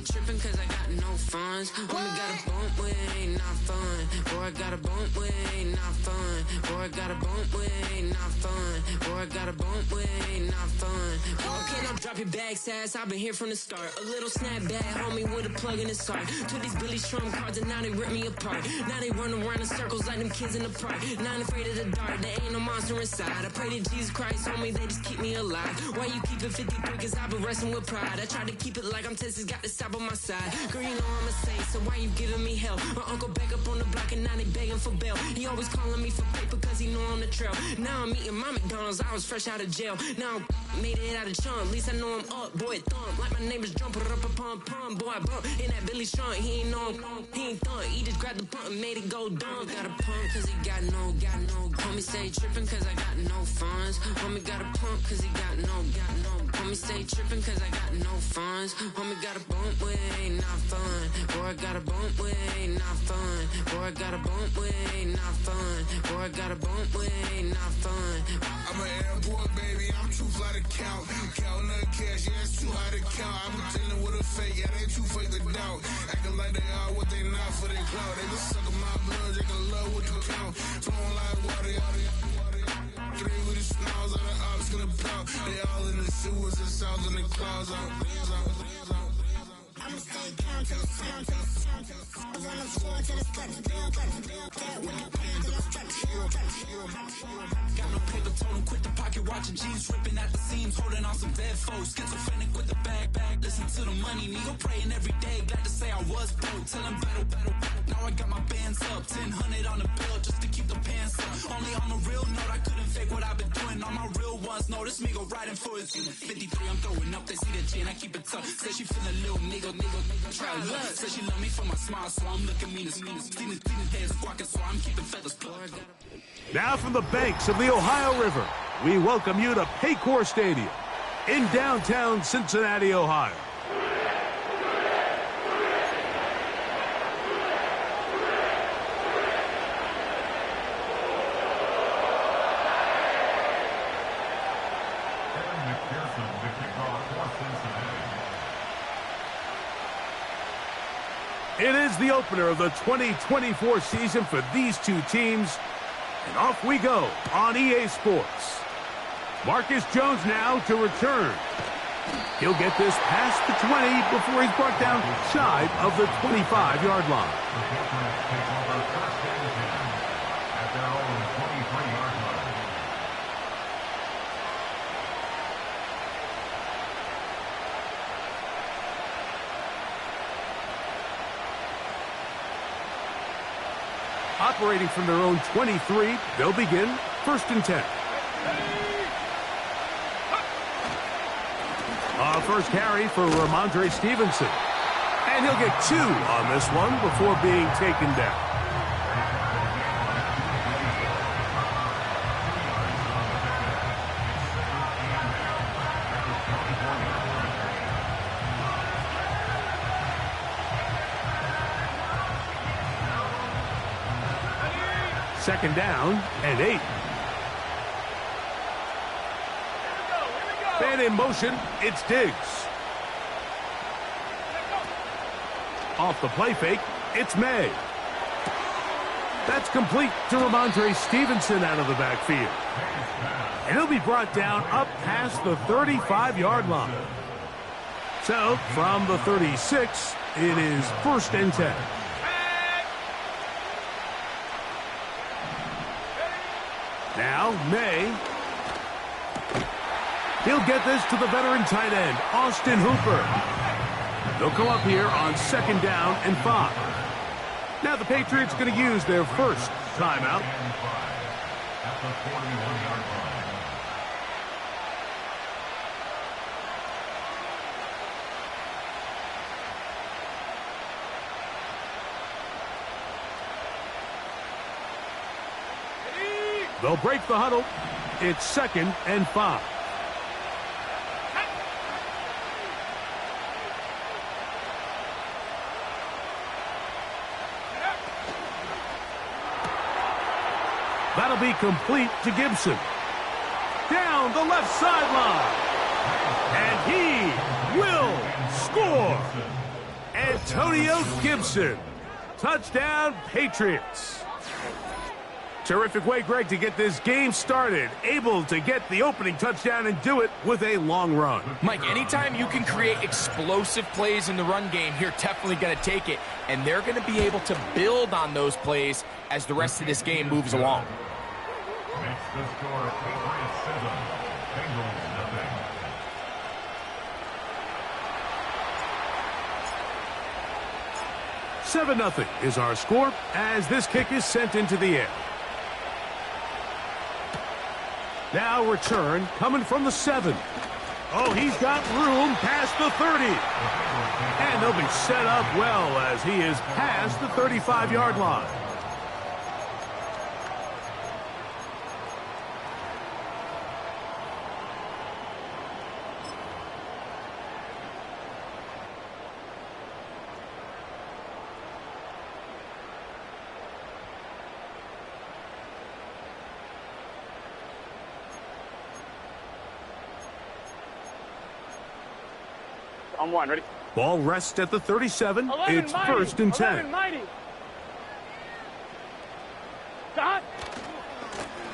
stay tripping cause I got no funds. Homie got a bump with it ain't not fun. Boy, I got a bump with it ain't not fun. Boy, I got a bump with it ain't not fun. Boy, I got a bump with it ain't not fun. Okay, now drop your bag, sass. I've been here from the start. A little snapback, homie, with a plug in his heart. Took these Billy Strum cards and now they rip me apart. Now they run around in circles like them kids in the park. Now I'm afraid of the dark, there ain't no monster inside. I pray to Jesus Christ, homie, they just keep me alive. Why you keep it 53? Cause I've been wrestling with pride. I try to keep it like I'm Texas, got the stop on my side. Girl, you know I'm a saint, so why you giving me hell? My uncle back up on the block and now they begging for bail. He always calling me for paper cause he know I'm the trail. Now I'm eating my McDonald's, I was fresh out of jail. Now I made it out of chunk, at least I know I'm up. Boy, thump, like my neighbor's jumper up a pump. Boy, I bump in that Billy Strong, he ain't know, he ain't thump. He just grabbed the pump and made it go dumb. Got a pump cause he got no. Homie stay tripping cause I got no funds. Homie got a pump cause he got no. Homie stay tripping cause I got no funds. Homie got a bump with it ain't not fun. Boy, I got a bump with it ain't not fun. Boy, I got a bump with it ain't not fun. Boy, I got a bump with it ain't not fun. I'm an airport baby, I'm too fly to count. Counting the cash, yeah, it's too high to count. I'm dealing with a fake, yeah, they too fake to doubt. Acting like they are what they not for their clout. They just sucking my blood, they can love what you count. Flowing like water, three with the smiles on the ops gonna pout. They all in the sewers and south in the clouds. I'ma stay down to the sound, to the sound, to the sound. On the floor to the steps, build, that with the pain to the steps, got no paper, told him quit the pocket, watching jeans ripping at the seams, holding on some dead foes, schizophrenic with the bag, listen to the money, nigga, praying every day, glad to say I was broke, tell him battle, now I got my bands up, 1000 on the bill, just to keep the pants up, only on the real note, I couldn't fake what I've been doing, all my real ones know this nigga riding for his 53, I'm throwing up, they see the chain, I keep it tough, say she feeling a little nigga, try to look, say she love me for my smile, so I'm looking mean as stealing heads, squawking, so I'm keeping feathers plugged. Now from the banks of the Ohio River, we welcome you to Paycor Stadium in downtown Cincinnati, Ohio. It is the opener of the 2024 season for these two teams. And off we go on EA Sports. Marcus Jones now to return. He'll get this past the 20 before he's brought down shy of the 25-yard line. Operating from their own 23, they'll begin 1st and 10. First carry for Ramondre Stevenson. And he'll get 2 on this one before being taken down. Second down and 8. And in motion, it's Diggs. Off the play fake, it's May. That's complete to Ramondre Stevenson out of the backfield. And he'll be brought down up past the 35-yard line. So, from the 36, it is 1st and 10. Now, May. He'll get this to the veteran tight end, Austin Hooper. They'll come up here on 2nd down and 5. Now the Patriots going to use their first timeout. They'll break the huddle. It's 2nd and 5. That'll be complete to Gibson. Down the left sideline. And he will score. Antonio Gibson. Touchdown, Patriots. Terrific way, Greg, to get this game started. Able to get the opening touchdown and do it with a long run. Mike, anytime you can create explosive plays in the run game, you're definitely going to take it. And they're going to be able to build on those plays as the rest of this game moves along. Makes the score Patriots 7, Bengals nothing. Seven-0 is our score as this kick is sent into the air. Now return coming from the 7. Oh, he's got room past the 30. And they'll be set up well as he is past the 35-yard line. On one, ready? Ball rests at the 37. It's mighty. 1st and 10. Mighty. Dot.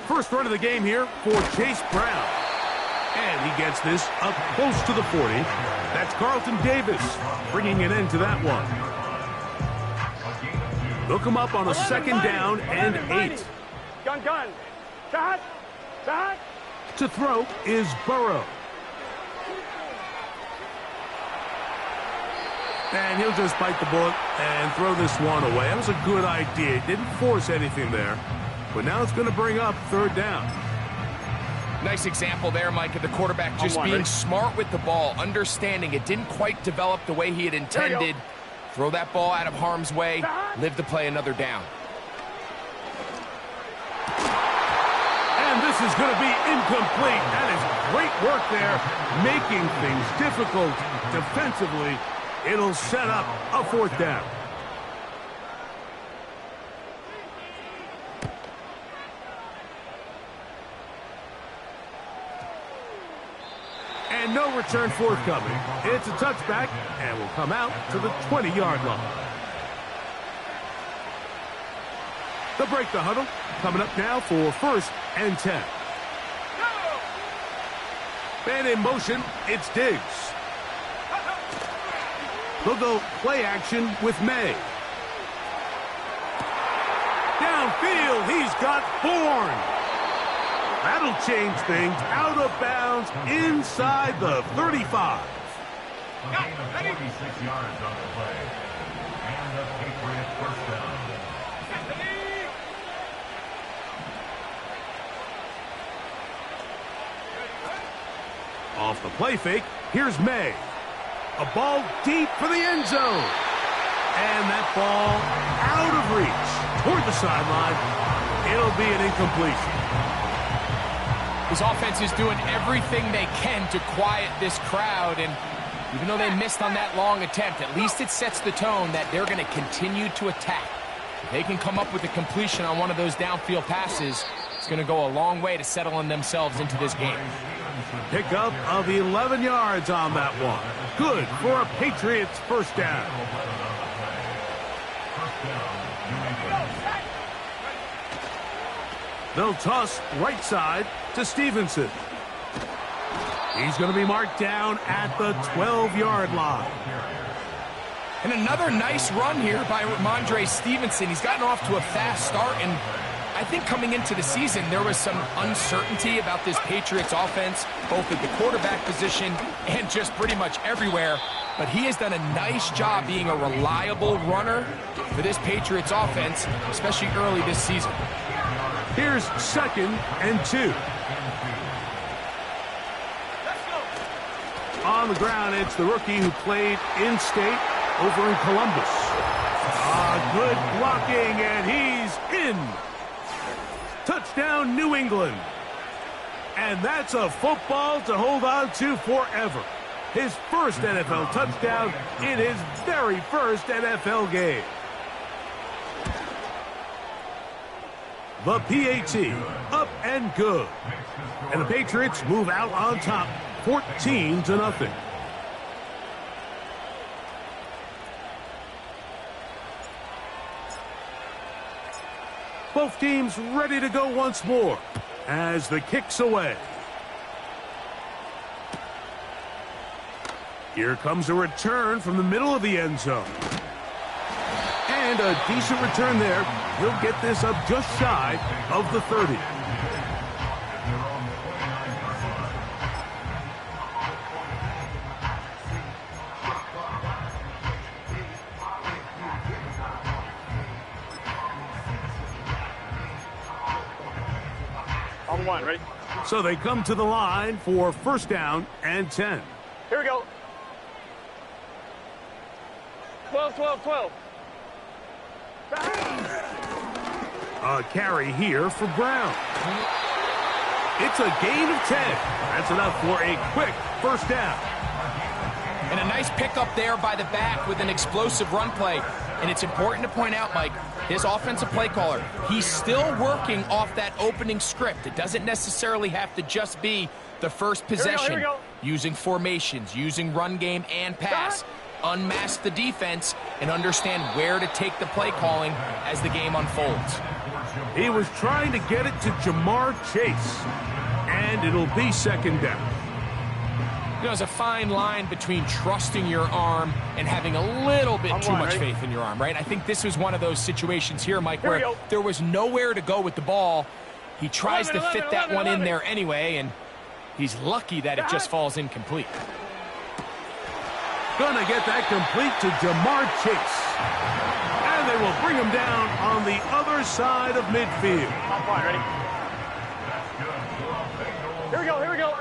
First run of the game here for Chase Brown. And he gets this up close to the 40. That's Carlton Davis bringing an end to that one. Look him up on a 2nd down and 8. Gun. Dot. To throw is Burrow. And he'll just bite the bullet and throw this one away. That was a good idea. Didn't force anything there. But now it's going to bring up 3rd down. Nice example there, Mike, of the quarterback just being smart with the ball, understanding it didn't quite develop the way he had intended. Throw that ball out of harm's way, live to play another down. And this is going to be incomplete. That is great work there, making things difficult defensively. It'll set up a 4th down. And no return forthcoming. It's a touchback and will come out to the 20-yard line. They'll break the huddle. Coming up now for 1st and 10. And in motion, it's Diggs. They'll go play action with May. Downfield, he's got Bourne. That'll change things. Out of bounds inside the 35. A gain of 46 yards on the play. And the Patriots 1st down. Off the play fake, here's May. A ball deep for the end zone. And that ball out of reach toward the sideline. It'll be an incompletion. His offense is doing everything they can to quiet this crowd, and even though they missed on that long attempt, at least it sets the tone that they're going to continue to attack. If they can come up with a completion on one of those downfield passes, it's going to go a long way to settling themselves into this game. Pickup of 11 yards on that one. Good for a Patriots 1st down. They'll toss right side to Stevenson. He's going to be marked down at the 12-yard line. And another nice run here by Ramondre Stevenson. He's gotten off to a fast start, and I think coming into the season, there was some uncertainty about this Patriots offense, both at the quarterback position and just pretty much everywhere. But he has done a nice job being a reliable runner for this Patriots offense, especially early this season. Here's 2nd and 2. On the ground, it's the rookie who played in-state over in Columbus. Good blocking, and he's in. Touchdown, New England. And that's a football to hold on to forever. His first NFL touchdown in his very first NFL game. The PAT, up and good. And the Patriots move out on top, 14-0. Both teams ready to go once more as the kick's away. Here comes a return from the middle of the end zone. And a decent return there. He'll get this up just shy of the 30. On one, ready? So they come to the line for first down and 10. Here we go. 12, 12, 12. A carry here for Brown. It's a gain of 10. That's enough for a quick first down. And a nice pickup there by the back with an explosive run play. And it's important to point out, Mike, his offensive play caller, he's still working off that opening script. It doesn't necessarily have to just be the first possession. Here we go. Using formations, using run game and pass. Unmask the defense and understand where to take the play calling as the game unfolds. He was trying to get it to Jamar Chase. And it'll be second down. You know, there's a fine line between trusting your arm and having a little bit too much faith in your arm, right? I think this was one of those situations here, Mike, where there was nowhere to go with the ball. He tries to fit that one in there anyway, and he's lucky that it just falls incomplete. Gonna get that complete to Jamar Chase. And they will bring him down on the other side of midfield. On one, ready? Here we go, here we go.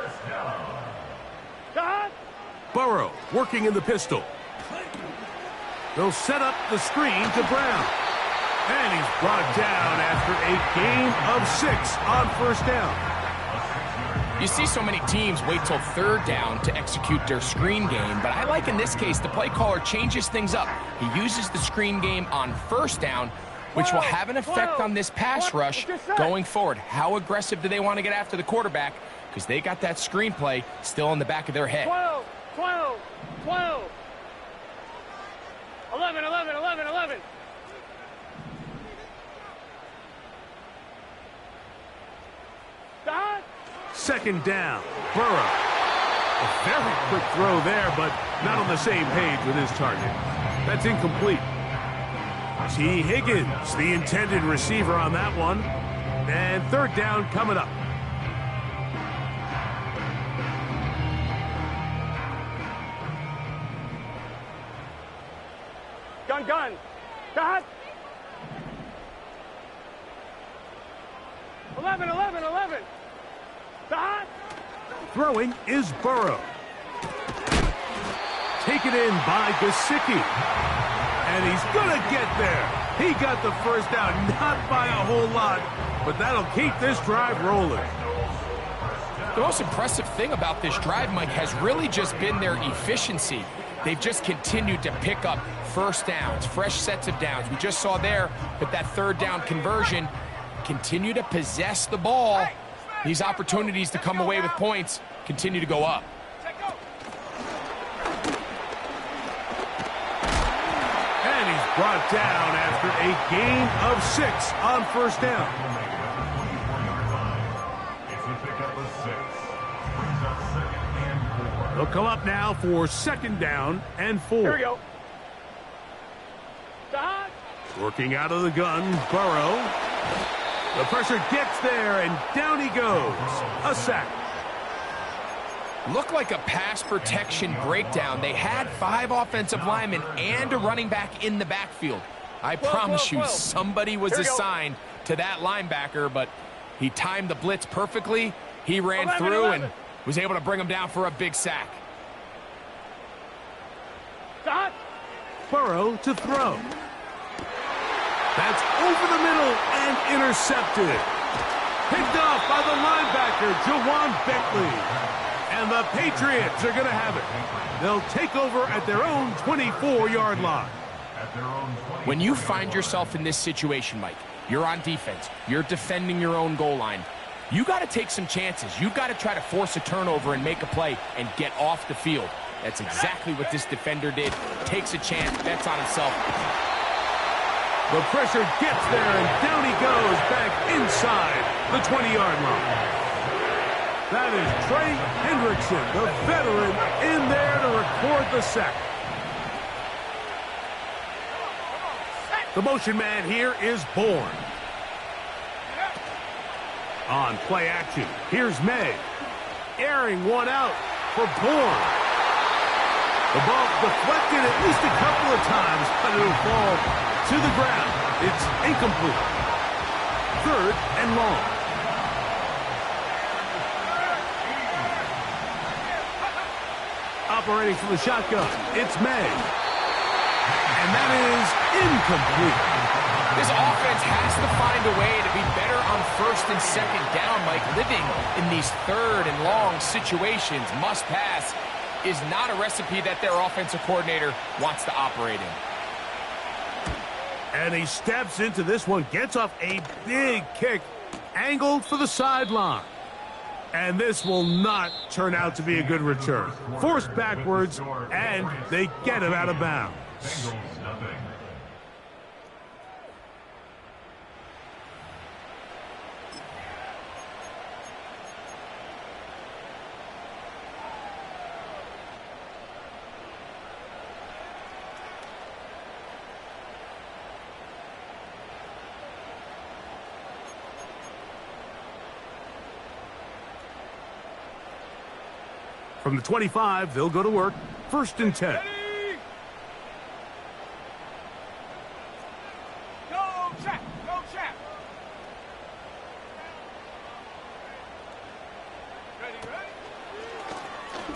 Burrow working in the pistol. They'll set up the screen to Brown. And he's brought down after a gain of 6 on first down. You see so many teams wait till third down to execute their screen game, but I like in this case the play caller changes things up. He uses the screen game on first down, which will have an effect on this pass rush going forward. How aggressive do they want to get after the quarterback? Because they got that screen play still in the back of their head. 12, 12, 12. 11, 11, 11, 11. Stop. Second down, Burrow. A very quick throw there, but not on the same page with his target. That's incomplete. T. Higgins, the intended receiver on that one. And third down coming up. Gun. Stop. 11, 11, 11. Stop. Throwing is Burrow. Taken in by Gesicki. And he's going to get there. He got the first down, not by a whole lot, but that'll keep this drive rolling. The most impressive thing about this drive, Mike, has really just been their efficiency. They've just continued to pick up first downs, fresh sets of downs. We just saw there with that third down conversion, continue to possess the ball. These opportunities to come away with points continue to go up. And he's brought down after a gain of 6 on first down. They'll come up now for second down and 4. Here we go. Stop. Working out of the gun, Burrow. The pressure gets there, and down he goes. A sack. Looked like a pass protection breakdown. They had 5 offensive linemen and a running back in the backfield. I promise you, somebody was assigned to that linebacker, but he timed the blitz perfectly. He ran through and was able to bring him down for a big sack. Stop. Burrow to throw. That's over the middle and intercepted. Picked off by the linebacker, Jawan Bentley. And the Patriots are going to have it. They'll take over at their own 24-yard line. When you find yourself in this situation, Mike, you're on defense, you're defending your own goal line, you got to take some chances. You got to try to force a turnover and make a play and get off the field. That's exactly what this defender did. Takes a chance, bets on himself. The pressure gets there, and down he goes back inside the 20-yard line. That is Trey Hendrickson, the veteran, in there to record the sack. The motion man here is Bourne. On play action, here's May. Airing one out for Bourne. The ball deflected at least a couple of times, but it'll fall to the ground. It's incomplete. 3rd and long. Operating from the shotgun, it's May. And that is incomplete. This offense has to find a way to be better on 1st and 2nd down, Mike. Living in these 3rd and long situations, must pass, is not a recipe that their offensive coordinator wants to operate in. And he steps into this one, gets off a big kick, angled for the sideline. And this will not turn out to be a good return. Forced backwards, and they get him out of bounds. Bengals nothing. From the 25, they'll go to work. 1st and 10.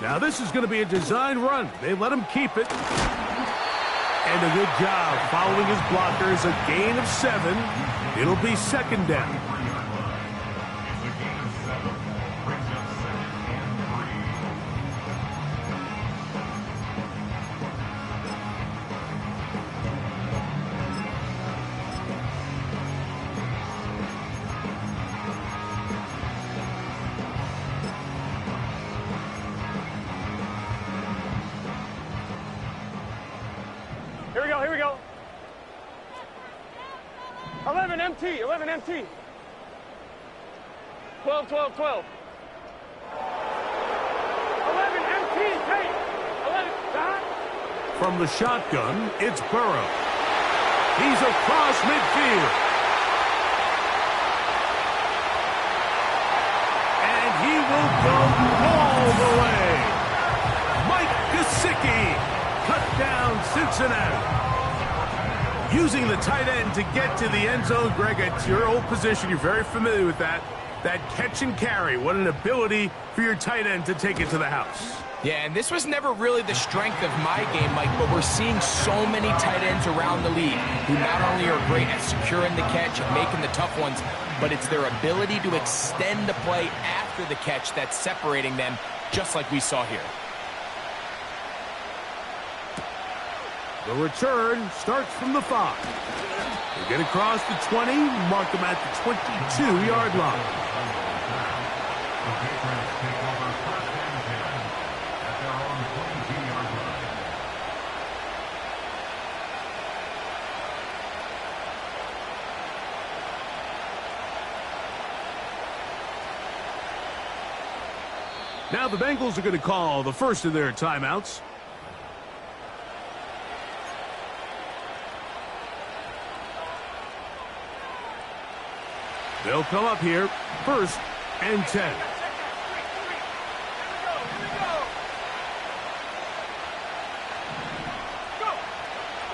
Now this is going to be a design run. They let him keep it. And a good job following his blockers. A gain of 7. It'll be 2nd down. Here we go. 11 MT, 11 MT. 12, 12, 12. 11 MT, take. 11, dot. From the shotgun, it's Burrow. He's across midfield. And he will go all the way. Mike Gesicki cut down Cincinnati. Using the tight end to get to the end zone. Greg, it's your old position. You're very familiar with that. That catch and carry. What an ability for your tight end to take it to the house. Yeah, and this was never really the strength of my game, Mike, but we're seeing so many tight ends around the league who not only are great at securing the catch and making the tough ones, but it's their ability to extend the play after the catch that's separating them, just like we saw here. The return starts from the 5. They get across the 20, mark them at the 22-yard line. The Patriots take over 1st and 10 at their own 22-yard line. Now the Bengals are going to call the first of their timeouts. They'll come up here, 1st and 10.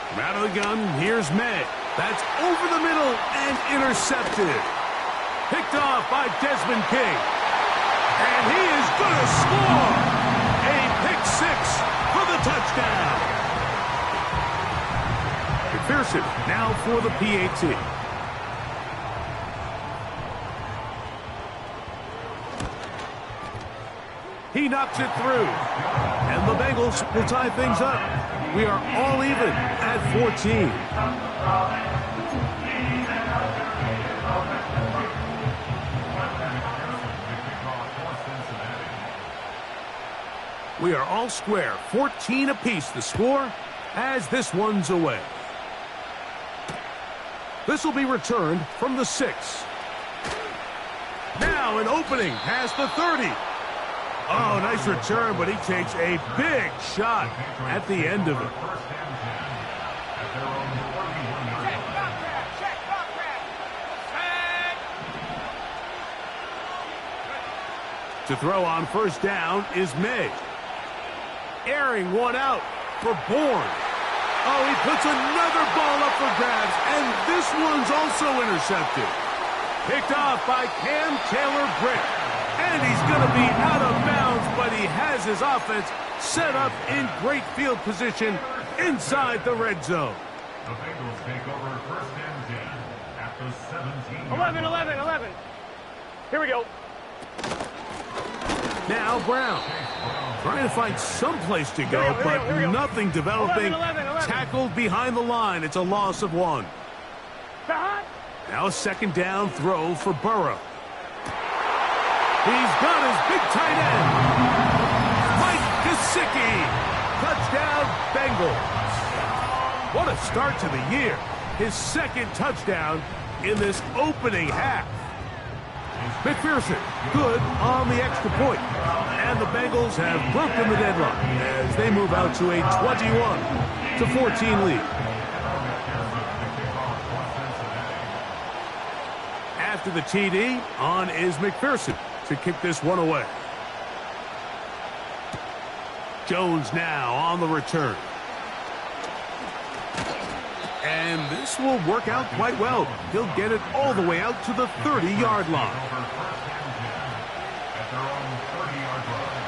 From out of the gun, here's May. That's over the middle and intercepted. Picked off by Desmond King. And he is going to score. A pick 6 for the touchdown. McPherson now for the PAT. He knocks it through. And the Bengals will tie things up. We are all even at 14. We are all square. 14 apiece the score as this one's away. This will be returned from the 6. Now an opening past the 30. Oh, nice return, but he takes a big shot at the end of it. To throw on first down is May. Airing one out for Bourne. Oh, he puts another ball up for grabs, and this one's also intercepted. Picked off by Cam Taylor-Britt. And he's going to be out of bounds, but he has his offense set up in great field position inside the red zone. The Bengals take over first and 10 at the 17. 11. Here we go. Now Brown trying to find some place to go, but nothing developing. 11. Tackled behind the line. It's a loss of 1. Now a second down throw for Burrow. He's got his big tight end. Mike Gesicki. Touchdown, Bengals. What a start to the year. His second touchdown in this opening half. McPherson, good on the extra point. And the Bengals have broken the deadlock as they move out to a 21-14 lead. After the TD, on is McPherson to kick this one away. Jones now on the return. And this will work out quite well. He'll get it all the way out to the 30-yard line. At their own 30-yard line.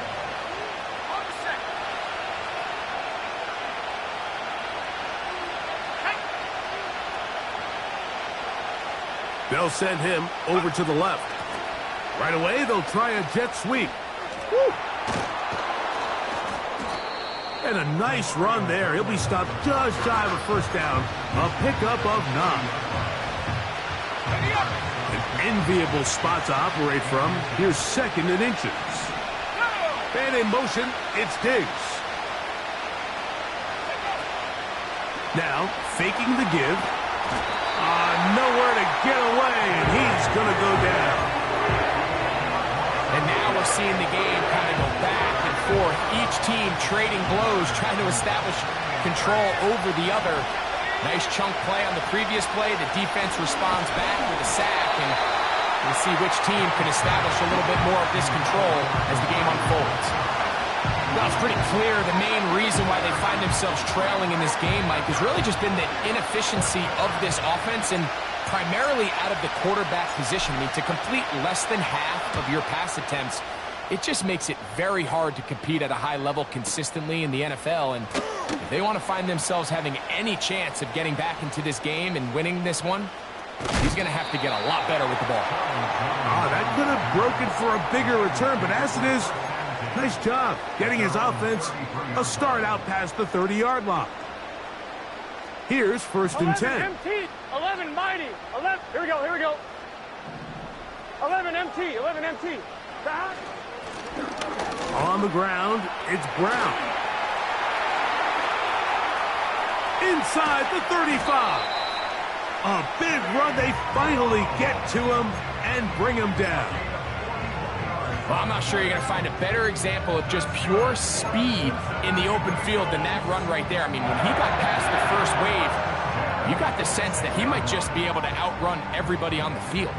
They'll send him over to the left. Right away, they'll try a jet sweep. Woo! And a nice run there. He'll be stopped just shy of a first down. A pickup of 9. An enviable spot to operate from. Here's second and inches. And in motion, it's Diggs. Now, faking the give. Nowhere to get away, and he's going to go down. And now we're seeing the game kind of go back and forth. Each team trading blows, trying to establish control over the other. Nice chunk play on the previous play. The defense responds back with a sack, and we'll see which team can establish a little bit more of this control as the game unfolds. Well, it's pretty clear the main reason why they find themselves trailing in this game, Mike, has really just been the inefficiency of this offense and primarily out of the quarterback position. I mean, to complete less than half of your pass attempts, it just makes it very hard to compete at a high level consistently in the NFL. And if they want to find themselves having any chance of getting back into this game and winning this one, he's going to have to get a lot better with the ball. That could have broken for a bigger return, but as it is, nice job getting his offense a start out past the 30-yard line. Here's first and 10. 11 MT, 11 mighty, 11. Here we go. 11 MT. Back. On the ground, it's Brown. Inside the 35. A big run. They finally get to him and bring him down. Well, I'm not sure you're going to find a better example of just pure speed in the open field than that run right there. I mean, when he got past the first wave, you got the sense that he might just be able to outrun everybody on the field.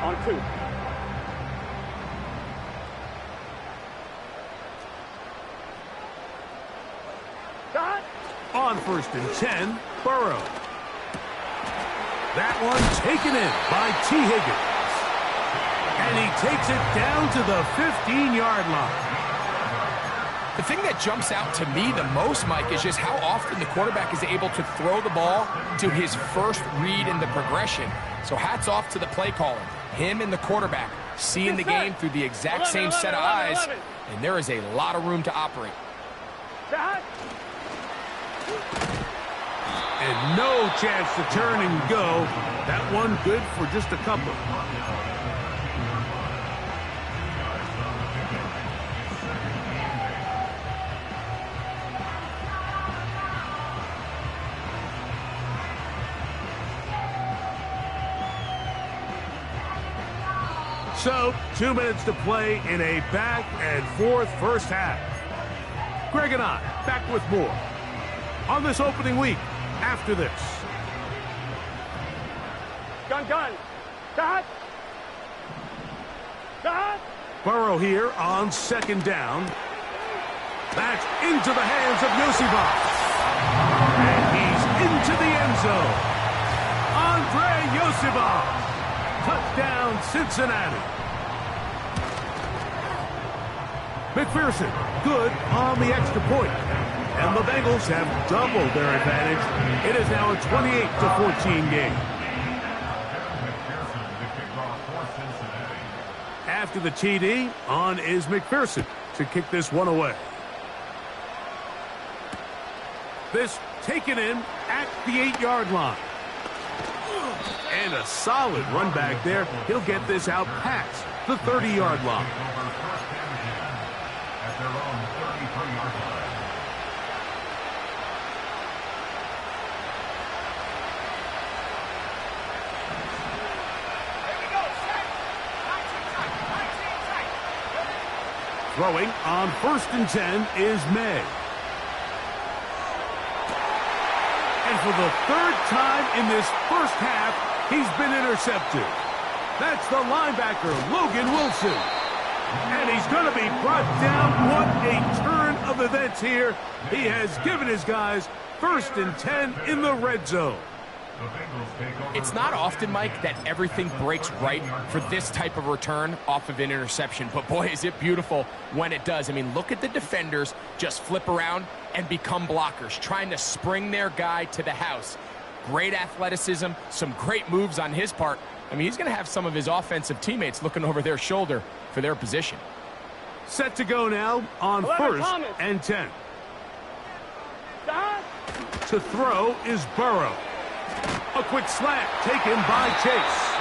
On 2. On first and 10, Burrow. That one taken in by T. Higgins. And he takes it down to the 15-yard line. The thing that jumps out to me the most, Mike, is just how often the quarterback is able to throw the ball to his first read in the progression. So hats off to the play caller. Him and the quarterback seeing the game through the exact same set of eyes, and there is a lot of room to operate. And no chance to turn and go. That one good for just a couple. So, 2 minutes to play in a back-and-forth first half. Greg and I, back with more on this opening week after this. Gun. Dot. Burrow here on second down. That's into the hands of Yosibov. And he's into the end zone. Andrei Yosibov. Touchdown, Cincinnati. McPherson, good on the extra point. And the Bengals have doubled their advantage. It is now a 28-14 game. After the TD, on is McPherson to kick this one away. This taken in at the 8-yard line. And a solid run back there. He'll get this out past the 30-yard line. At their own 33-yard line. Throwing on 1st and 10 is May. And for the 3rd time in this first half, he's been intercepted. That's the linebacker, Logan Wilson. And he's going to be brought down. What a turn of events here. He has given his guys 1st and 10 in the red zone. It's not often, Mike, that everything breaks right for this type of return off of an interception. But, boy, is it beautiful when it does. I mean, look at the defenders just flip around and become blockers, trying to spring their guy to the house. Great athleticism, some great moves on his part. I mean, he's going to have some of his offensive teammates looking over their shoulder for their position. Set to go now on 1st and 10. To throw is Burrow. A quick slant taken by Chase.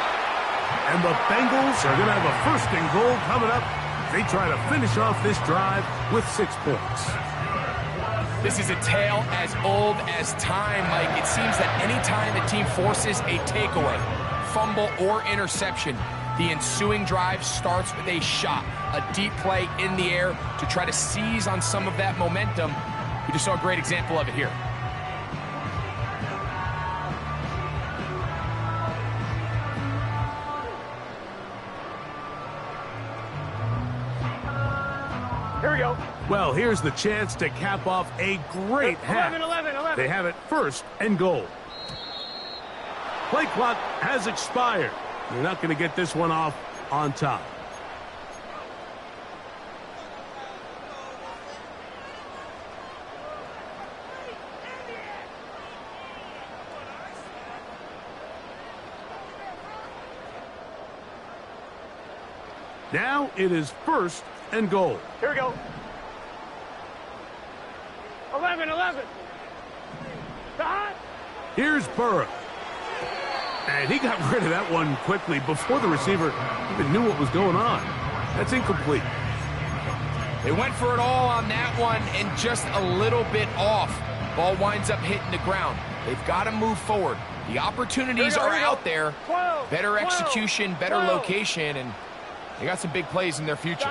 And the Bengals are going to have a 1st and goal coming up. They try to finish off this drive with 6 points. This is a tale as old as time, Mike. It seems that any time a team forces a takeaway, fumble, or interception, the ensuing drive starts with a shot, a deep play in the air to try to seize on some of that momentum. We just saw a great example of it here. Here we go. Well, here's the chance to cap off a great half. 11. They have it 1st and goal. Play clock has expired. You're not going to get this one off on time. Now it is 1st and goal. Here we go. 11. Dot. Here's Burrow. And he got rid of that one quickly before the receiver even knew what was going on. That's incomplete. They went for it all on that one and just a little bit off. Ball winds up hitting the ground. They've got to move forward. The opportunities are out there. Better execution, better location, and they got some big plays in their future.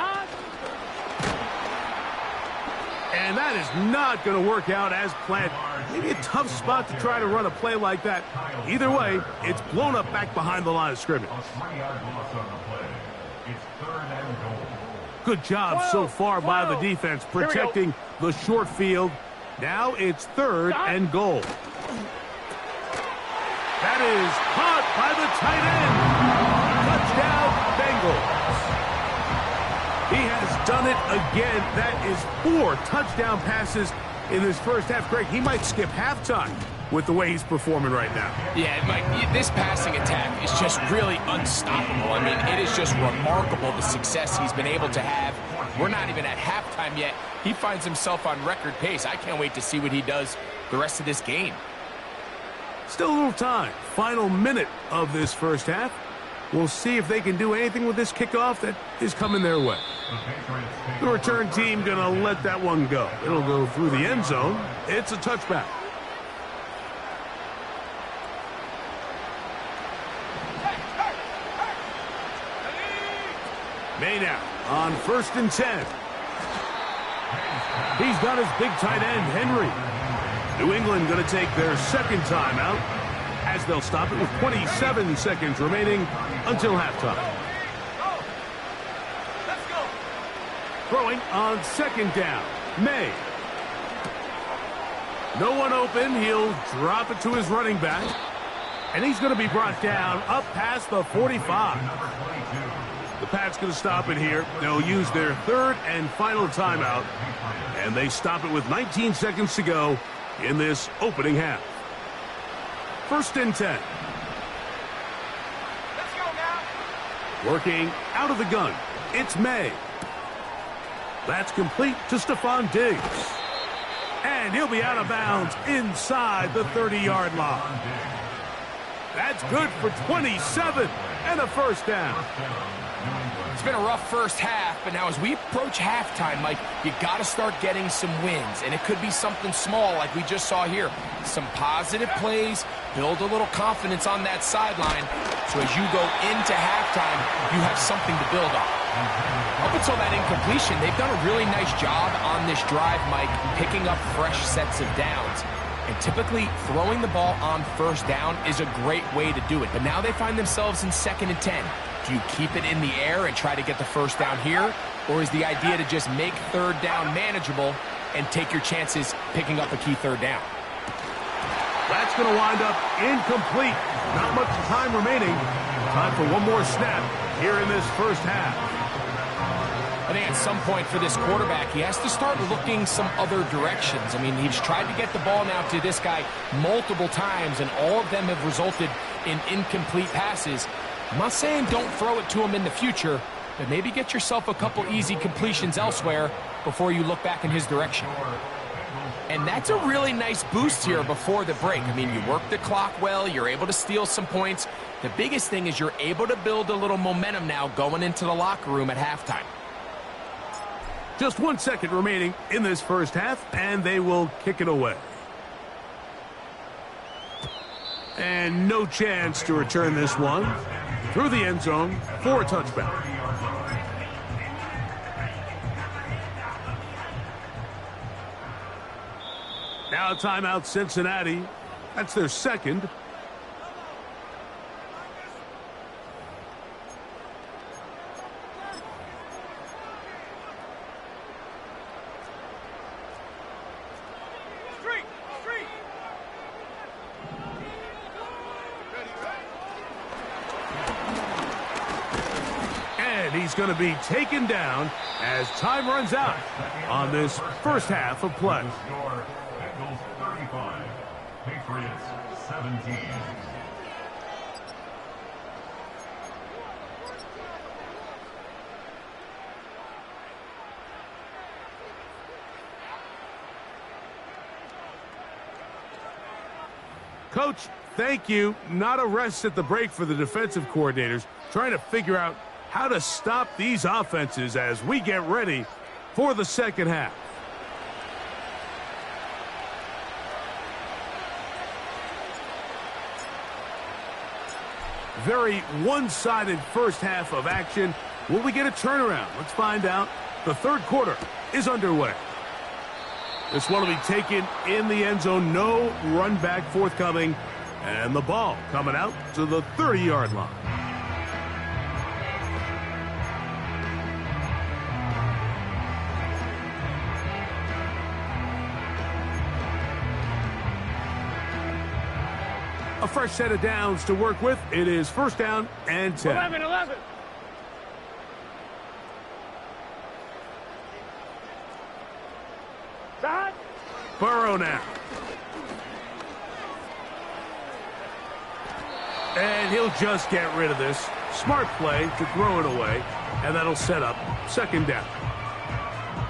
And that is not going to work out as planned. Maybe a tough spot to try to run a play like that. Either way, it's blown up back behind the line of scrimmage. A 3-yard loss on the play. It's 3rd and goal. Good job so far by the defense protecting the short field. Now it's 3rd and goal. That is caught by the tight end. Touchdown, Bengals. He has done it again. That is 4 touchdown passes in this first half. Greg, he might skip halftime with the way he's performing right now. Yeah, Mike, this passing attack is just really unstoppable. I mean, it is just remarkable the success he's been able to have. We're not even at halftime yet. He finds himself on record pace. I can't wait to see what he does the rest of this game. Still a little time. Final minute of this first half. We'll see if they can do anything with this kickoff that is coming their way. The return team going to let that one go. It'll go through the end zone. It's a touchback. May now on 1st and 10. He's got his big tight end, Henry. New England going to take their second timeout as they'll stop it with 27 seconds remaining until halftime. Throwing on 2nd down, May. No one open. He'll drop it to his running back. And he's going to be brought down up past the 45. The Pats going to stop it here. They'll use their 3rd and final timeout. And they stop it with 19 seconds to go in this opening half. 1st and 10. Let's go now. Working out of the gun, it's May. That's complete to Stephon Diggs. And he'll be out of bounds inside the 30-yard line. That's good for 27 and a first down. It's been a rough first half, but now as we approach halftime, Mike, you got to start getting some wins, and it could be something small like we just saw here. Some positive plays, build a little confidence on that sideline, so as you go into halftime, you have something to build on. Up until that incompletion, they've done a really nice job on this drive, Mike, picking up fresh sets of downs. And typically, throwing the ball on 1st down is a great way to do it. But now they find themselves in 2nd and 10. Do you keep it in the air and try to get the 1st down here? Or is the idea to just make 3rd down manageable and take your chances picking up a key 3rd down? That's going to wind up incomplete. Not much time remaining. Time for one more snap here in this first half. I think at some point for this quarterback, he has to start looking some other directions. I mean, he's tried to get the ball now to this guy multiple times, and all of them have resulted in incomplete passes. I'm not saying don't throw it to him in the future, but maybe get yourself a couple easy completions elsewhere before you look back in his direction. And that's a really nice boost here before the break. I mean, you work the clock well, you're able to steal some points. The biggest thing is you're able to build a little momentum now going into the locker room at halftime. Just 1 second remaining in this first half, and they will kick it away. And no chance to return this one through the end zone for a touchback. Now timeout Cincinnati. That's their second. He's going to be taken down as time runs out on this first half of play. Bengals 35, Patriots 17. Coach, thank you. Not a rest at the break for the defensive coordinators, trying to figure out how to stop these offenses as we get ready for the second half. Very one-sided first half of action. Will we get a turnaround? Let's find out. The 3rd quarter is underway. This one will be taken in the end zone. No run back forthcoming. And the ball coming out to the 30-yard line. A fresh set of downs to work with. It is 1st down and 10. 11. That. Burrow now. And he'll just get rid of this. Smart play to throw it away. And that'll set up 2nd down.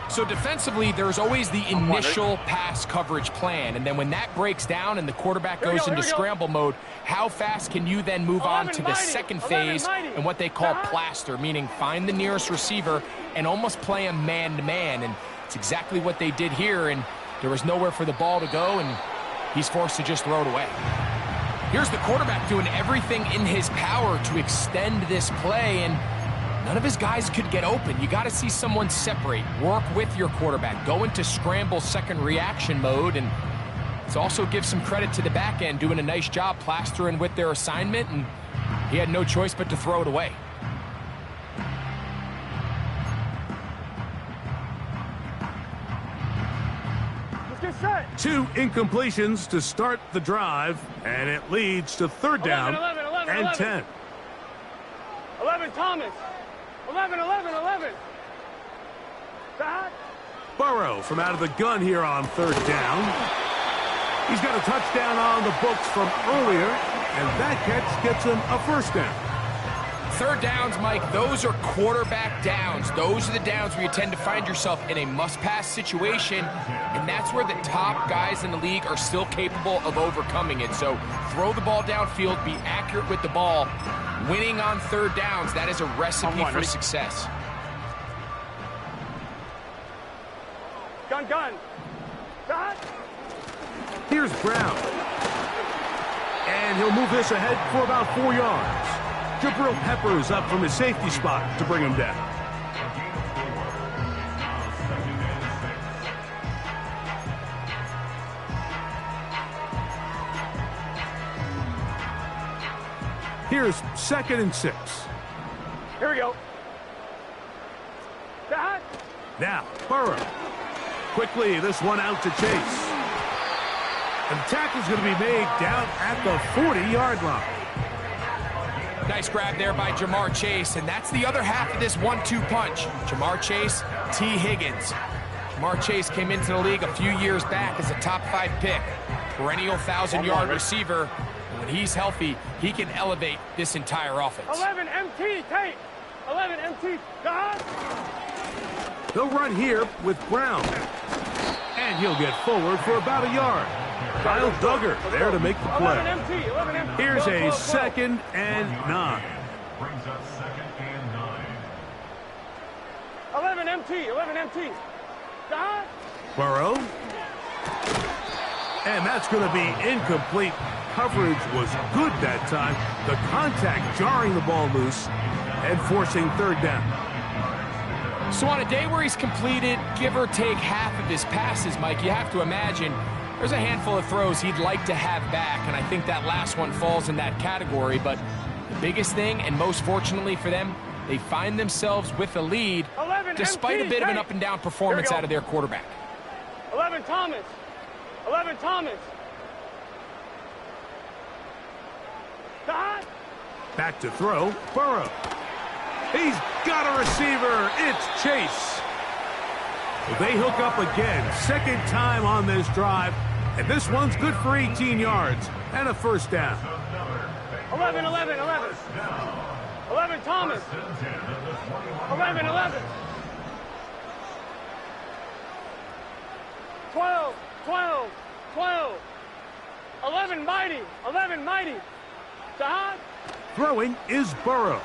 So defensively, there's always the initial pass coverage plan. And then when that breaks down and the quarterback goes into scramble mode, how fast can you then move on to the second phase and what they call plaster, meaning find the nearest receiver and almost play him man-to-man. And it's exactly what they did here, and there was nowhere for the ball to go, and he's forced to just throw it away. Here's the quarterback doing everything in his power to extend this play, and none of his guys could get open. You got to see someone separate, work with your quarterback, go into scramble second reaction mode, and let's also give some credit to the back end doing a nice job plastering with their assignment, and he had no choice but to throw it away. Let's get set. 2 incompletions to start the drive, and it leads to third down 11, and 10. 11, Thomas. 11. Back. Burrow from out of the gun here on third down. He's got a touchdown on the books from earlier, and that catch gets him a first down. Third downs, Mike, those are quarterback downs. Those are the downs where you tend to find yourself in a must-pass situation, and that's where the top guys in the league are still capable of overcoming it. So throw the ball downfield, be accurate with the ball. Winning on third downs, that is a recipe for success. Gun. Back. Here's Brown. And he'll move this ahead for about 4 yards. Jabril Peppers up from his safety spot to bring him down. Here's 2nd and 6. Here we go. Back. Now, Burrow. Quickly, this one out to Chase. And the tackle's going to be made down at the 40-yard line. Nice grab there by Jamar Chase, and that's the other half of this 1-2 punch. Jamar Chase, T. Higgins. Jamar Chase came into the league a few years back as a top 5 pick. Perennial 1,000-yard receiver. When he's healthy, he can elevate this entire offense. 11 MT, Tate. 11 MT, God. They'll run here with Brown. And he'll get forward for about a yard. Kyle Duggar there to make the play. 11 MT. Here's Go, a go, go. 2nd and 9. Brings up 2nd and 9. 11 MT. God. Burrow. And that's going to be incomplete. Coverage was good that time. The contact jarring the ball loose and forcing third down. So on a day where he's completed, give or take half of his passes, Mike, you have to imagine there's a handful of throws he'd like to have back, and I think that last one falls in that category. But the biggest thing, and most fortunately for them, they find themselves with a lead despite a bit of an up-and-down performance out of their quarterback. 11 Thomas. 11 Thomas. God. Back to throw, Burrow. He's got a receiver. It's Chase. They hook up again. 2nd time on this drive. And this one's good for 18 yards and a first down. 11 Thomas. 11 12 11 mighty. God. Throwing is Burrow.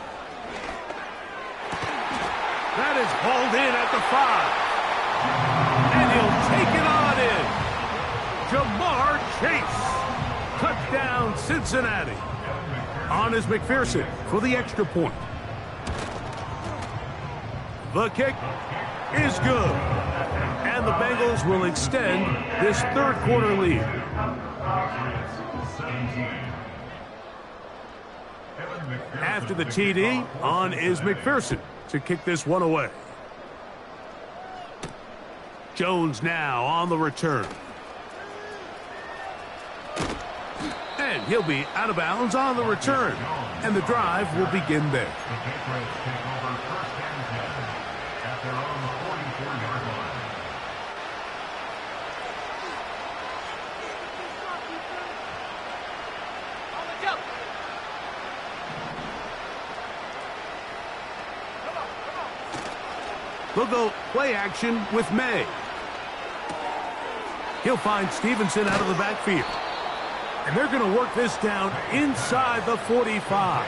That is hauled in at the 5. And he'll take it on in. Jamar Chase. Touchdown, Cincinnati. On is McPherson for the extra point. The kick is good. And the Bengals will extend this third quarter lead. After the TD, on is McPherson to kick this one away. Jones now on the return. And he'll be out of bounds on the return. And the drive will begin there. The Patriots take over 1st and 10 at their own 44-yard line. They'll go play action with May. He'll find Stevenson out of the backfield. And they're going to work this down inside the 45.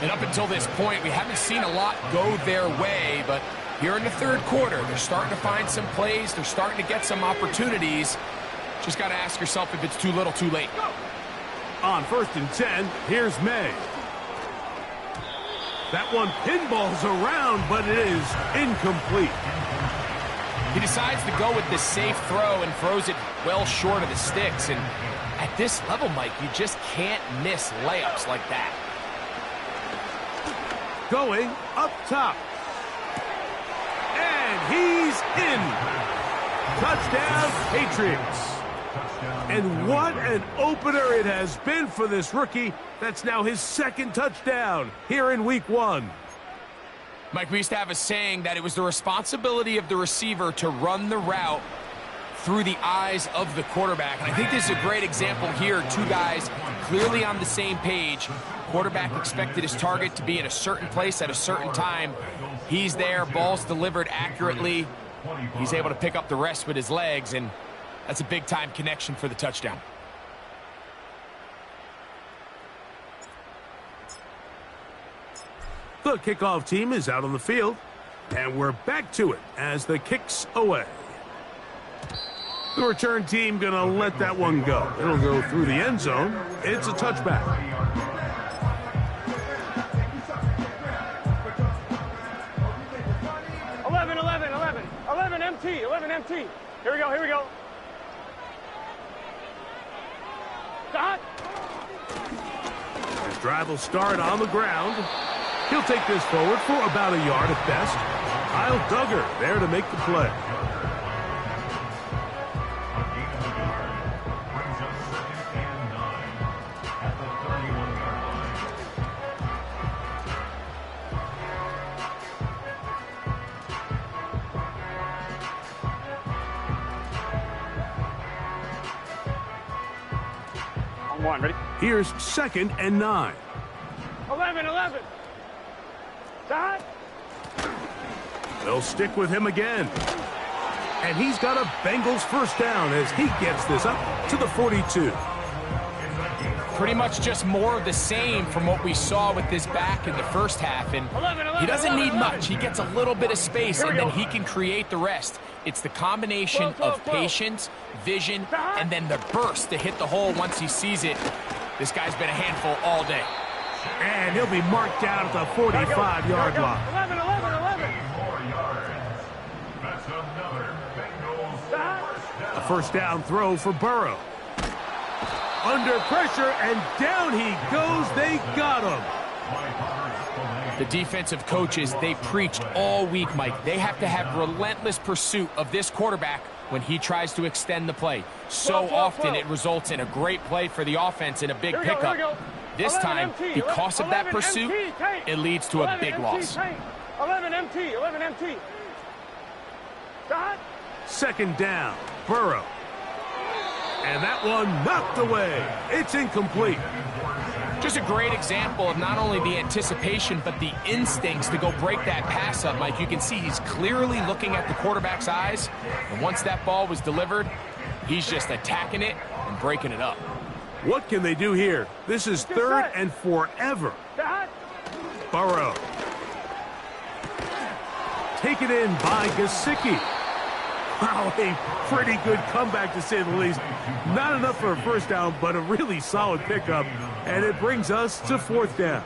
And up until this point, we haven't seen a lot go their way, but here in the third quarter, they're starting to find some plays. They're starting to get some opportunities. Just got to ask yourself if it's too little, too late. On 1st and 10, here's May. That one pinballs around, but it is incomplete. He decides to go with the safe throw and throws it well short of the sticks. And at this level, Mike, you just can't miss layups like that. Going up top. And he's in. Touchdown, Patriots. And what an opener it has been for this rookie. That's now his second touchdown here in week 1. Mike, we used to have a saying that it was the responsibility of the receiver to run the route through the eyes of the quarterback. And I think this is a great example here. Two guys clearly on the same page. Quarterback expected his target to be in a certain place at a certain time. He's there, ball's delivered accurately. He's able to pick up the rest with his legs, and that's a big-time connection for the touchdown. The kickoff team is out on the field, and we're back to it as the kick's away. The return team gonna let that one go. It'll go through the end zone. It's a touchback. 11 MT, 11 MT. Here we go, here we go. Stop. His drive will start on the ground. He'll take this forward for about a yard at best. Kyle Duggar there to make the play. One, ready? Here's 2nd and 9. 11. Stop. They'll stick with him again. And he's got a Bengals first down as he gets this up to the 42. Pretty much just more of the same from what we saw with this back in the first half. And he doesn't need much. He gets a little bit of space, and then he can create the rest. It's the combination of patience, vision, and then the burst to hit the hole once he sees it. This guy's been a handful all day. And he'll be marked down at the 45-yard line. 11. A first down throw for Burrow. Under pressure, and down he goes. They got him. The defensive coaches, they preached all week, Mike. They have to have relentless pursuit of this quarterback when he tries to extend the play. So often it results in a great play for the offense and a big pickup. This time, because of that pursuit, it leads to a big loss. 11 MT. Stop. 2nd down, Burrow. And that one knocked away. It's incomplete. Just a great example of not only the anticipation, but the instincts to go break that pass up, Mike. You can see he's clearly looking at the quarterback's eyes. And once that ball was delivered, he's just attacking it and breaking it up. What can they do here? This is 3rd and forever. Burrow. Taken in by Gesicki. Wow, a pretty good comeback to say the least. Not enough for a first down, but a really solid pickup. And it brings us to 4th down.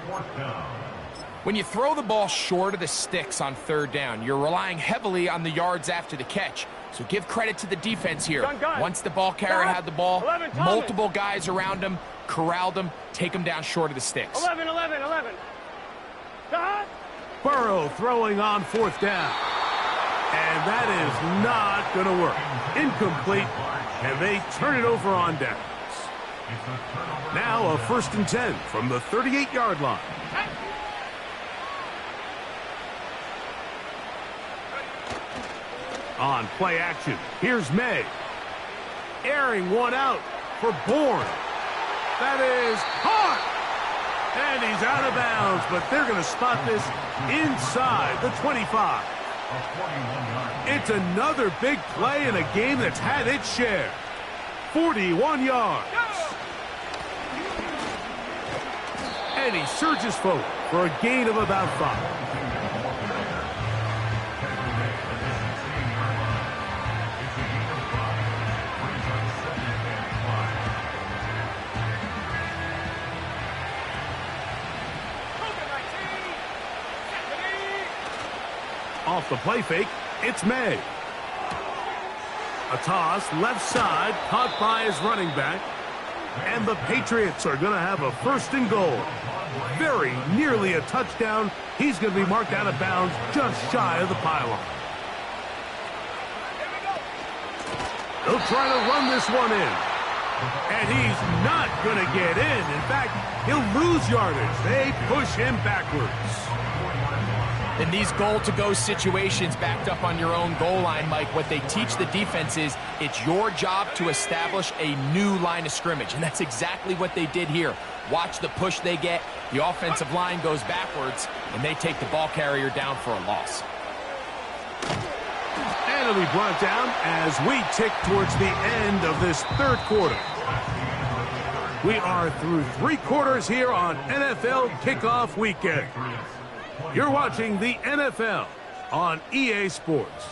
When you throw the ball short of the sticks on 3rd down, you're relying heavily on the yards after the catch. So give credit to the defense here. Once the ball carrier had the ball, multiple guys around him, corralled him, take him down short of the sticks. 11. Stop. Burrow throwing on 4th down. And that is not going to work. Incomplete. And they turn it over on downs. Now a 1st and 10 from the 38-yard line. On play action, here's May. Airing one out for Bourne. That is hard. And he's out of bounds, but they're going to spot this inside the 25. It's another big play in a game that's had its share. 41 yards. And he surges forward for a gain of about 5. Off the play fake, it's May. A toss, left side, caught by his running back. And the Patriots are going to have a 1st and goal. Very nearly a touchdown. He's going to be marked out of bounds just shy of the pylon. They'll try to run this one in. And he's not going to get in. In fact, he'll lose yardage. They push him backwards. In these goal-to-go situations backed up on your own goal line, Mike, what they teach the defense is it's your job to establish a new line of scrimmage, and that's exactly what they did here. Watch the push they get. The offensive line goes backwards, and they take the ball carrier down for a loss. And it'll be brought down as we tick towards the end of this 3rd quarter. We are through 3 quarters here on NFL Kickoff Weekend. You're watching the NFL on EA Sports.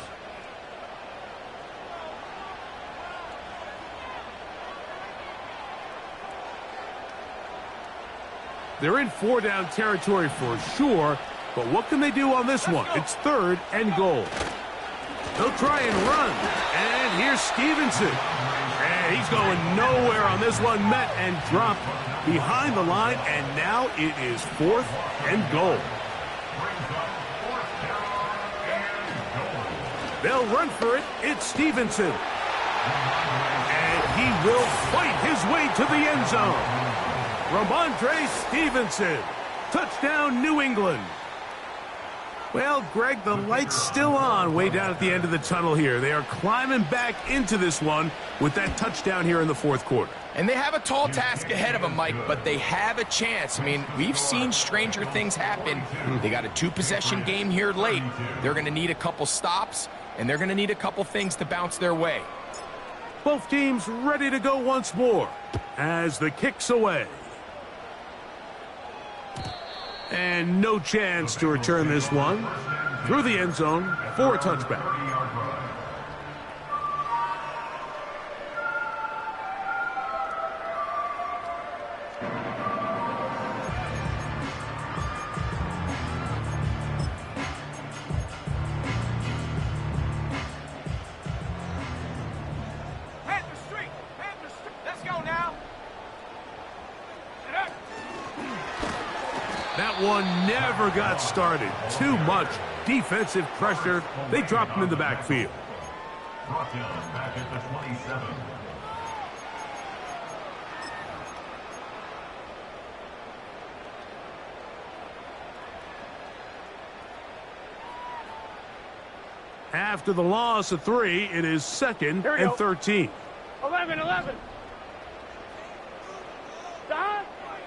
They're in 4-down territory for sure, but what can they do on this one? It's 3rd and goal. They'll try and run, and here's Stevenson. And he's going nowhere on this one, met and dropped behind the line, and now it is 4th and goal. They'll run for it. It's Stevenson. And he will fight his way to the end zone. Ramondre Stevenson. Touchdown, New England. Well, Greg, the light's still on way down at the end of the tunnel here. They are climbing back into this one with that touchdown here in the 4th quarter. And they have a tall task ahead of them, Mike, but they have a chance. I mean, we've seen stranger things happen. They got a 2-possession game here late. They're going to need a couple stops, and they're going to need a couple things to bounce their way. Both teams ready to go once more as the kick's away. And no chance to return this one through the end zone for a touchback. That one never got started. Too much defensive pressure. They dropped him in the backfield. Brought down back at the 27. After the loss of 3, it is 2nd and 13. 11.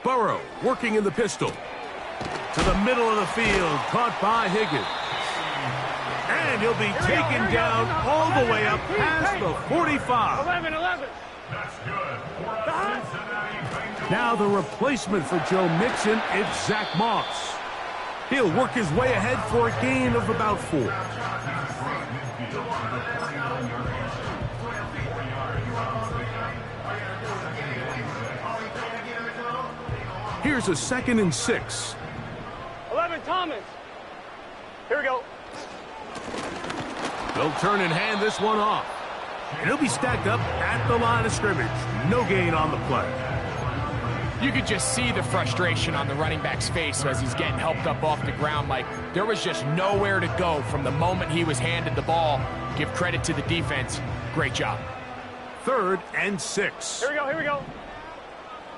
Burrow working in the pistol. To the middle of the field, caught by Higgins. And he'll be taken down all the way up past the 45. 11. That's good. Now the replacement for Joe Mixon, it's Zach Moss. He'll work his way ahead for a gain of about 4. Here's a 2nd and 6. 11, Thomas. Here we go. They'll turn and hand this one off. And he'll be stacked up at the line of scrimmage. No gain on the play. You could just see the frustration on the running back's face as he's getting helped up off the ground. Like, there was just nowhere to go from the moment he was handed the ball. Give credit to the defense. Great job. 3rd and 6. Here we go.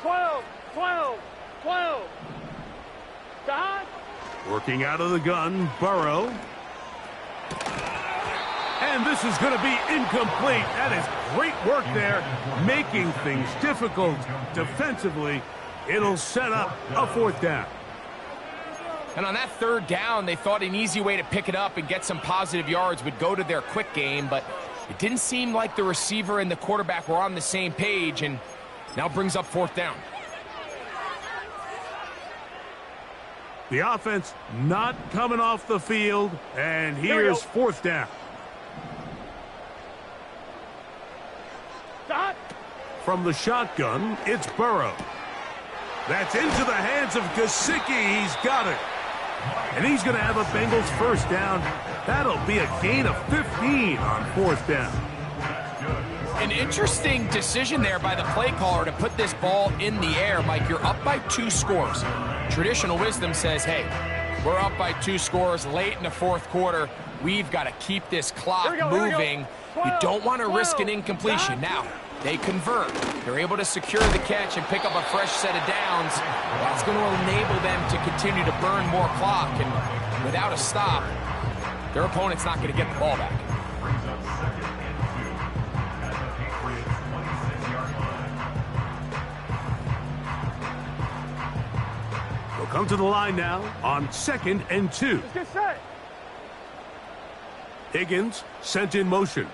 12. Dot. Working out of the gun, Burrow. And this is going to be incomplete. That is great work there, making things difficult defensively. It'll set up a 4th down. And on that 3rd down, they thought an easy way to pick it up and get some positive yards would go to their quick game, but it didn't seem like the receiver and the quarterback were on the same page, and now brings up 4th down. The offense not coming off the field, and here's 4th down. Dot. From the shotgun, it's Burrow. That's into the hands of Gesicki. He's got it. And he's going to have a Bengals first down. That'll be a gain of 15 on fourth down. An interesting decision there by the play caller to put this ball in the air. Mike, you're up by 2 scores. Traditional wisdom says, hey, we're up by 2 scores late in the fourth quarter. We've got to keep this clock moving. You don't want to risk an incompletion. Now, they convert. They're able to secure the catch and pick up a fresh set of downs. That's going to enable them to continue to burn more clock. And without a stop, their opponent's not going to get the ball back. They'll come to the line now on 2nd and 2. Let's get set. Higgins sent in motion.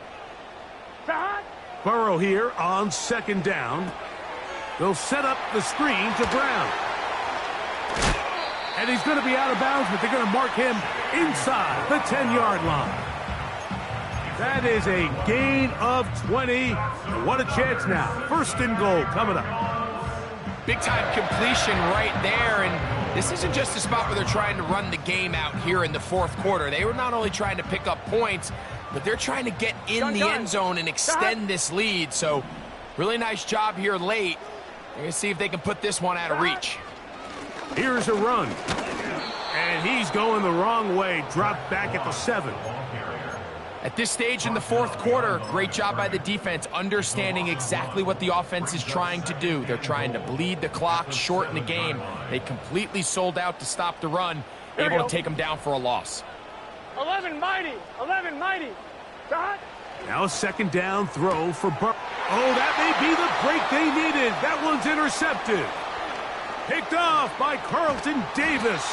Burrow here on 2nd down. They'll set up the screen to Brown. And he's going to be out of bounds, but they're going to mark him inside the 10-yard line. That is a gain of 20. What a chance now. 1st and goal coming up. Big-time completion right there, and this isn't just a spot where they're trying to run the game out here in the fourth quarter. They were not only trying to pick up points, but they're trying to get in the end zone and extend this lead. So, really nice job here late. They're going to see if they can put this one out of reach. Here's a run. And he's going the wrong way. Dropped back at the 7. At this stage in the fourth quarter, great job by the defense, understanding exactly what the offense is trying to do. They're trying to bleed the clock, shorten the game. They completely sold out to stop the run, able to take them down for a loss. 11 mighty. 11 mighty. Dot. Now a 2nd down throw for Burrow. Oh, that may be the break they needed. That one's intercepted. Picked off by Carlton Davis.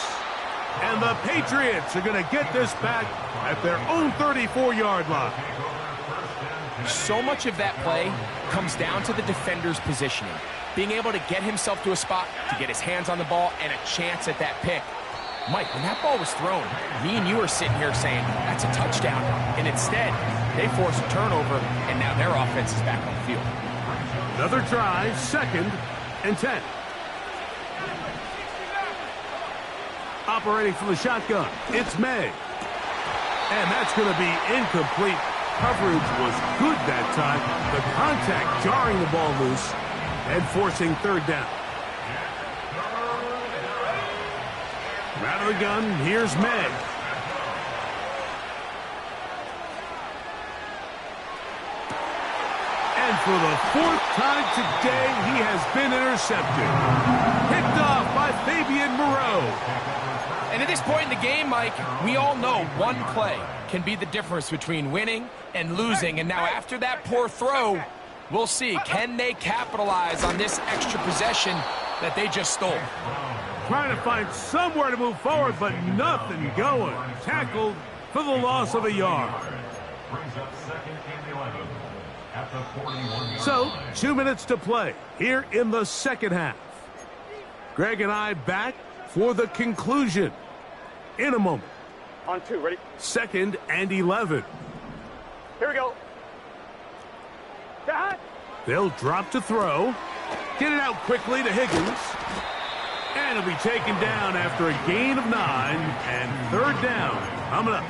And the Patriots are going to get this back at their own 34-yard line. So much of that play comes down to the defender's positioning. Being able to get himself to a spot, to get his hands on the ball, and a chance at that pick. Mike, when that ball was thrown, me and you are sitting here saying, that's a touchdown. And instead, they force a turnover, and now their offense is back on the field. Another try, 2nd and 10. Operating from the shotgun, it's May. And that's going to be incomplete. Coverage was good that time. The contact jarring the ball loose and forcing 3rd down. Out of the gun, here's May. And for the 4th time today, he has been intercepted. Picked off by Fabian Moreau. And at this point in the game, Mike, we all know one play can be the difference between winning and losing. And now after that poor throw, we'll see, can they capitalize on this extra possession that they just stole? Trying to find somewhere to move forward, but nothing going. Tackled for the loss of a yard. So, 2 minutes to play here in the 2nd half. Greg and I back for the conclusion in a moment. On 2, ready? 2nd and 11. Here we go. Dot. They'll drop to throw. Get it out quickly to Higgins. And he'll be taken down after a gain of 9 and 3rd down. Coming up. A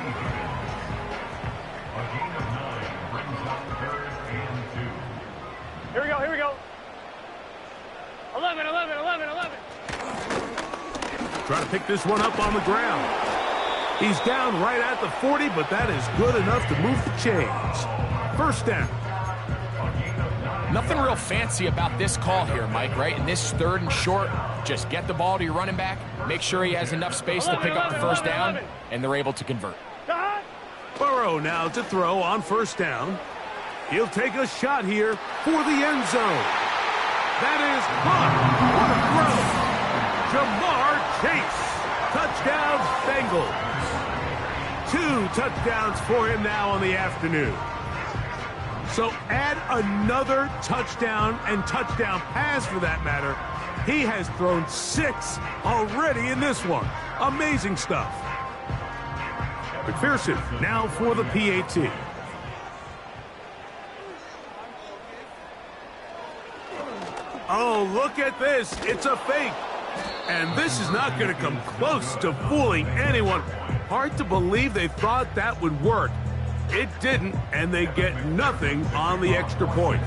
gain of 9 brings up 3rd and 2. Here we go. Here we go. 11, 11, 11, 11. Trying to pick this one up on the ground. He's down right at the 40, but that is good enough to move the chains. 1st down. Nothing real fancy about this call here, Mike, right? In this 3rd and short, just get the ball to your running back, make sure he has enough space to pick up the 1st down, and they're able to convert. Burrow now to throw on 1st down. He'll take a shot here for the end zone. That is caught. What a throw. Jamar Chase. Touchdown, Bengals. 2 touchdowns for him now on the afternoon. So add another touchdown and touchdown pass for that matter. He has thrown 6 already in this one. Amazing stuff. McPherson now for the PAT. Oh, look at this. It's a fake. And this is not going to come close to fooling anyone. Hard to believe they thought that would work. It didn't, and they get nothing on the extra point.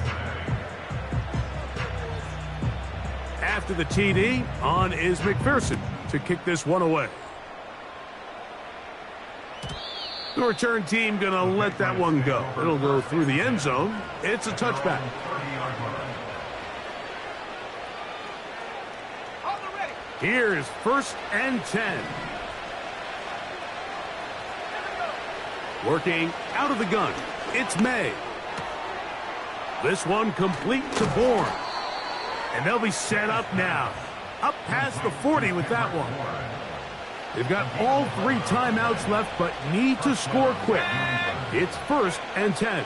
After the TD, on is McPherson to kick this one away. The return team going to let that one go. It'll go through the end zone. It's a touchback. Here's 1st and 10. Working out of the gun, it's May. This one complete to Bourne. And they'll be set up now. Up past the 40 with that one. They've got all 3 timeouts left, but need to score quick. It's 1st and 10.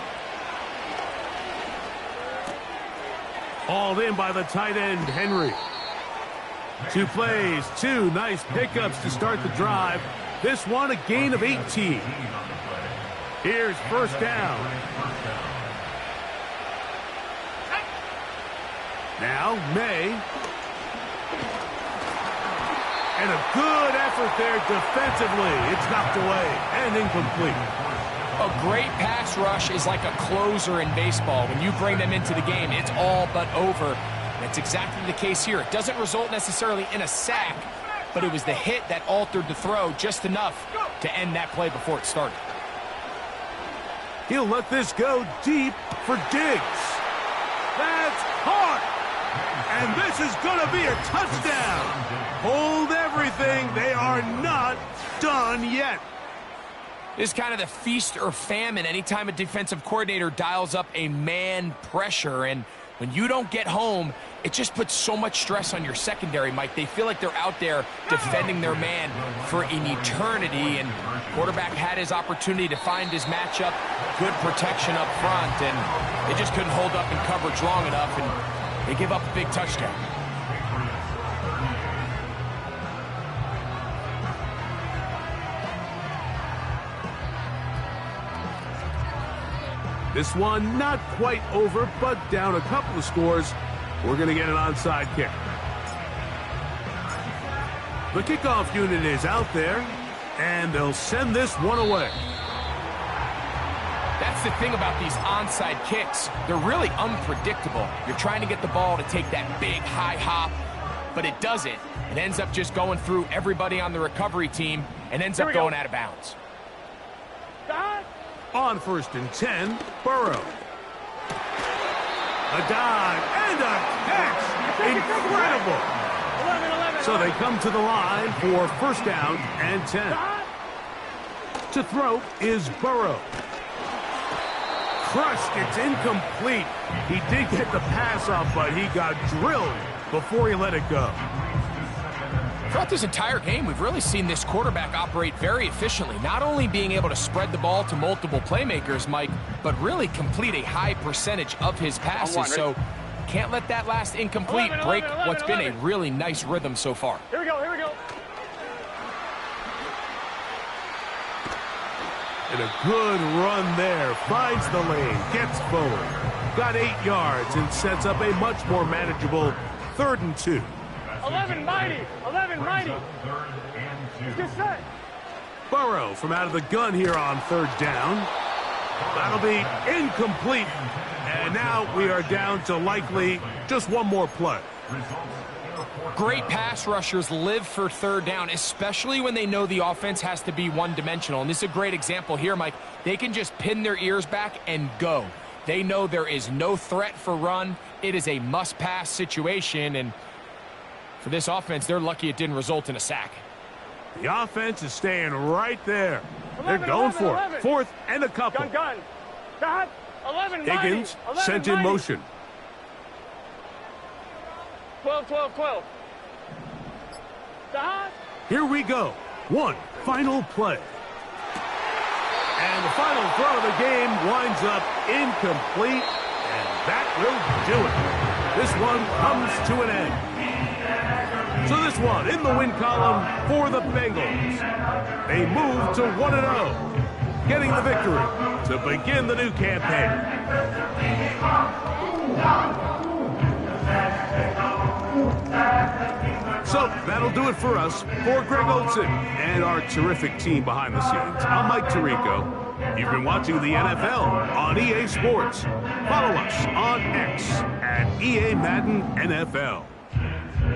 Hauled in by the tight end, Henry. 2 plays, 2 nice pickups to start the drive. This one a gain of 18. Here's 1st down. Now May. And a good effort there defensively. It's knocked away and incomplete. A great pass rush is like a closer in baseball. When you bring them into the game, it's all but over. That's exactly the case here. It doesn't result necessarily in a sack, but it was the hit that altered the throw just enough to end that play before it started. He'll let this go deep for Diggs. That's hard. And this is going to be a touchdown. Hold everything. They are not done yet. This is kind of the feast or famine anytime a defensive coordinator dials up a man pressure. And when you don't get home, it just puts so much stress on your secondary, Mike. They feel like they're out there defending their man for an eternity. And quarterback had his opportunity to find his matchup, good protection up front, and they just couldn't hold up in coverage long enough, and they give up a big touchdown. This one not quite over, but down a couple of scores. We're going to get an onside kick. The kickoff unit is out there, and they'll send this one away. That's the thing about these onside kicks. They're really unpredictable. You're trying to get the ball to take that big high hop, but it doesn't. It ends up just going through everybody on the recovery team and ends up going out of bounds. On 1st and 10, Burrow. A dive and a catch. Incredible. So they come to the line for 1st down and 10. To throw is Burrow. Crushed. It's incomplete. He did get the pass off, but he got drilled before he let it go. Throughout this entire game, we've really seen this quarterback operate very efficiently, not only being able to spread the ball to multiple playmakers, Mike, but really complete a high percentage of his passes. So can't let that last incomplete break what's been a really nice rhythm so far. Here we go, here we go. And a good run there. Finds the lane, gets forward. Got 8 yards and sets up a much more manageable 3rd and 2. 11 mighty, 11 mighty. Just set. Burrow from out of the gun here on 3rd down. That'll be incomplete. And now we are down to likely just one more play. Great pass rushers live for 3rd down, especially when they know the offense has to be one-dimensional. And this is a great example here, Mike. They can just pin their ears back and go. They know there is no threat for run. It is a must-pass situation, and for this offense, they're lucky it didn't result in a sack. The offense is staying right there. They're going for it. 4th and a couple. Gun. Dot. 11 Higgins mighty. sent in motion. 12. Dot. Here we go. One final play. And the final throw of the game winds up incomplete, and that will do it. This one comes to an end. So this one in the win column for the Bengals. They move to 1-0, getting the victory to begin the new campaign. So that'll do it for us. For Greg Olson and our terrific team behind the scenes, I'm Mike Tirico. You've been watching the NFL on EA Sports. Follow us on X at EA Madden NFL.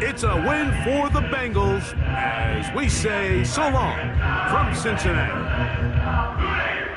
It's a win for the Bengals as we say so long from Cincinnati.